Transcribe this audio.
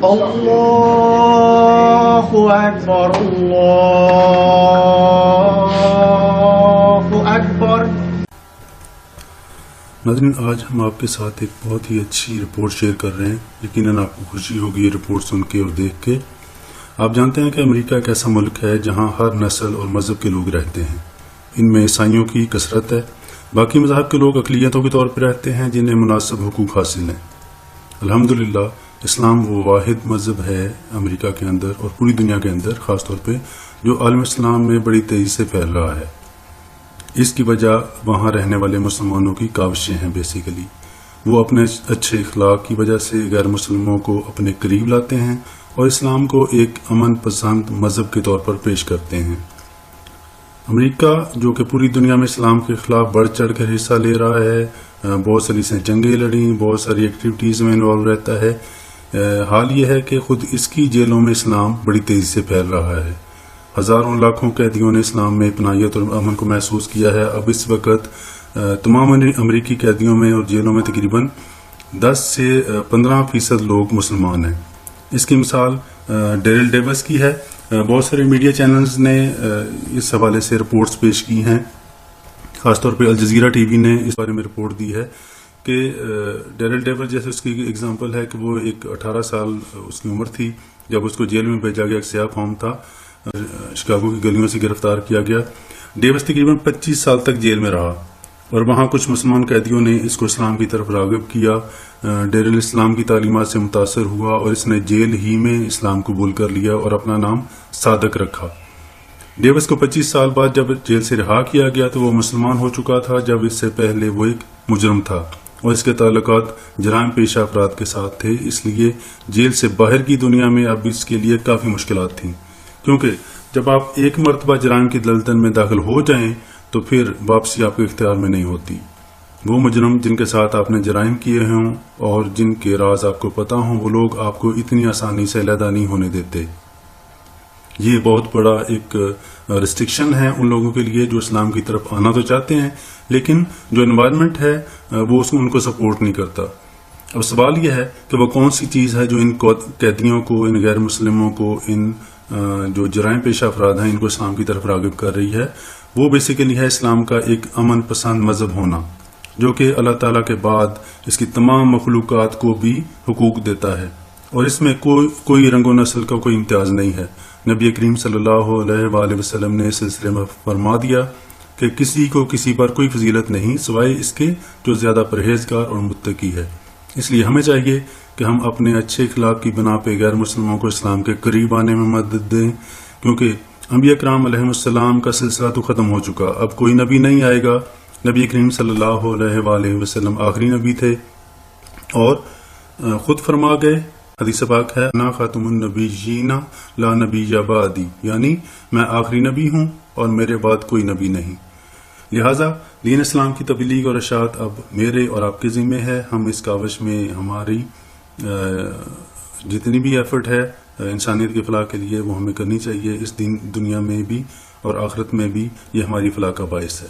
اللہ اکبر اللہ اکبر۔ ناظرین، آج ہم آپ کے ساتھ ایک بہت ہی اچھی رپورٹ شیئر کر رہے ہیں۔ یقیناً آپ کو خوشی ہوگی یہ رپورٹ سن کے اور دیکھ کے۔ آپ جانتے ہیں کہ امریکہ ایک ایسا ملک ہے جہاں ہر نسل اور مذہب کے لوگ رہتے ہیں۔ ان میں عیسائیوں کی کثرت ہے، باقی مذاہب کے لوگ اقلیتوں کے طور پر رہتے ہیں جنہیں مناسب حقوق حاصل ہیں۔ الحمدللہ اسلام وہ واحد مذہب ہے امریکہ کے اندر اور پوری دنیا کے اندر، خاص طور پہ جو عالم اسلام میں بڑی تیزی سے پھیل رہا ہے۔ اس کی وجہ وہاں رہنے والے مسلمانوں کی کاوشیں ہیں۔ بیسیکلی وہ اپنے اچھے اخلاق کی وجہ سے غیر مسلموں کو اپنے قریب لاتے ہیں اور اسلام کو ایک امن پسند مذہب کے طور پر پیش کرتے ہیں۔ امریکہ جو کہ پوری دنیا میں اسلام کے خلاف بڑھ چڑھ کر حصہ لے رہا ہے، بہت ساری سے جنگیں لڑیں، بہت ساری ایکٹیویٹیز میں انوالو رہتا ہے، حال یہ ہے کہ خود اس کی جیلوں میں اسلام بڑی تیزی سے پھیل رہا ہے۔ ہزاروں لاکھوں قیدیوں نے اسلام میں اپنائیت اور امن کو محسوس کیا ہے۔ اب اس وقت تمام امریکی قیدیوں میں اور جیلوں میں تقریباً 10 سے 15% لوگ مسلمان ہیں۔ اس کی مثال ڈیرل ڈیوس کی ہے۔ بہت سارے میڈیا چینلز نے اس حوالے سے رپورٹس پیش کی ہیں، خاص طور پہ الجزیرہ ٹی وی نے اس بارے میں رپورٹ دی ہے کہ ڈیرل ڈیوس جیسے اس کی ایگزامپل ہے کہ وہ ایک 18 سال اس کی عمر تھی جب اس کو جیل میں بھیجا گیا۔ ایک سیاہ فام تھا، شکاگو کی گلیوں سے گرفتار کیا گیا۔ ڈیوس تقریباً 25 سال تک جیل میں رہا اور وہاں کچھ مسلمان قیدیوں نے اس کو اسلام کی طرف راغب کیا۔ ڈیرل اسلام کی تعلیمات سے متاثر ہوا اور اس نے جیل ہی میں اسلام قبول کر لیا اور اپنا نام صادق رکھا۔ ڈیوس کو 25 سال بعد جب جیل سے رہا کیا گیا تو وہ مسلمان ہو چکا تھا، جب اس سے پہلے وہ ایک مجرم تھا اور اس کے تعلقات جرائم پیشہ افراد کے ساتھ تھے۔ اس لیے جیل سے باہر کی دنیا میں اب اس کے لیے کافی مشکلات تھیں، کیونکہ جب آپ ایک مرتبہ جرائم کی دلدل میں داخل ہو جائیں تو پھر واپسی آپ کے اختیار میں نہیں ہوتی۔ وہ مجرم جن کے ساتھ آپ نے جرائم کیے ہوں اور جن کے راز آپ کو پتا ہوں، وہ لوگ آپ کو اتنی آسانی سے علیحدہ نہیں ہونے دیتے۔ یہ بہت بڑا ایک ریسٹرکشن ہے ان لوگوں کے لیے جو اسلام کی طرف آنا تو چاہتے ہیں، لیکن جو انوائرمنٹ ہے وہ ان کو سپورٹ نہیں کرتا۔ اب سوال یہ ہے کہ وہ کون سی چیز ہے جو ان قیدیوں کو، ان غیر مسلموں کو، ان جو جرائم پیشہ افراد ہیں ان کو اسلام کی طرف راغب کر رہی ہے۔ وہ بیسیکلی ہے اسلام کا ایک امن پسند مذہب ہونا، جو کہ اللہ تعالیٰ کے بعد اس کی تمام مخلوقات کو بھی حقوق دیتا ہے اور اس میں کوئی رنگ و نسل کا کوئی امتیاز نہیں ہے۔ نبی کریم صلی اللہ علیہ وآلہ وسلم نے اس سلسلے میں فرما دیا کہ کسی کو کسی پر کوئی فضیلت نہیں سوائے اس کے جو زیادہ پرہیزگار اور متقی ہے۔ اس لیے ہمیں چاہیے کہ ہم اپنے اچھے اخلاق کی بنا پہ غیر مسلموں کو اسلام کے قریب آنے میں مدد دیں، کیونکہ انبیاء کرام علیہ السلام کا سلسلہ تو ختم ہو چکا، اب کوئی نبی نہیں آئے گا۔ نبی کریم صلی اللہ علیہ وآلہ وسلم آخری نبی تھے اور خود فرما گئے، حدیث پاک ہے، انا خاتم النبیین لا نبی بعدی، یعنی میں آخری نبی ہوں اور میرے بعد کوئی نبی نہیں۔ لہٰذا دین اسلام کی تبلیغ اور اشاعت اب میرے اور آپ کے ذمہ ہے۔ ہم اس کاوش میں ہماری جتنی بھی ایفرٹ ہے انسانیت کی فلاح کے لیے وہ ہمیں کرنی چاہیے، اس دنیا میں بھی اور آخرت میں بھی یہ ہماری فلاح کا باعث ہے۔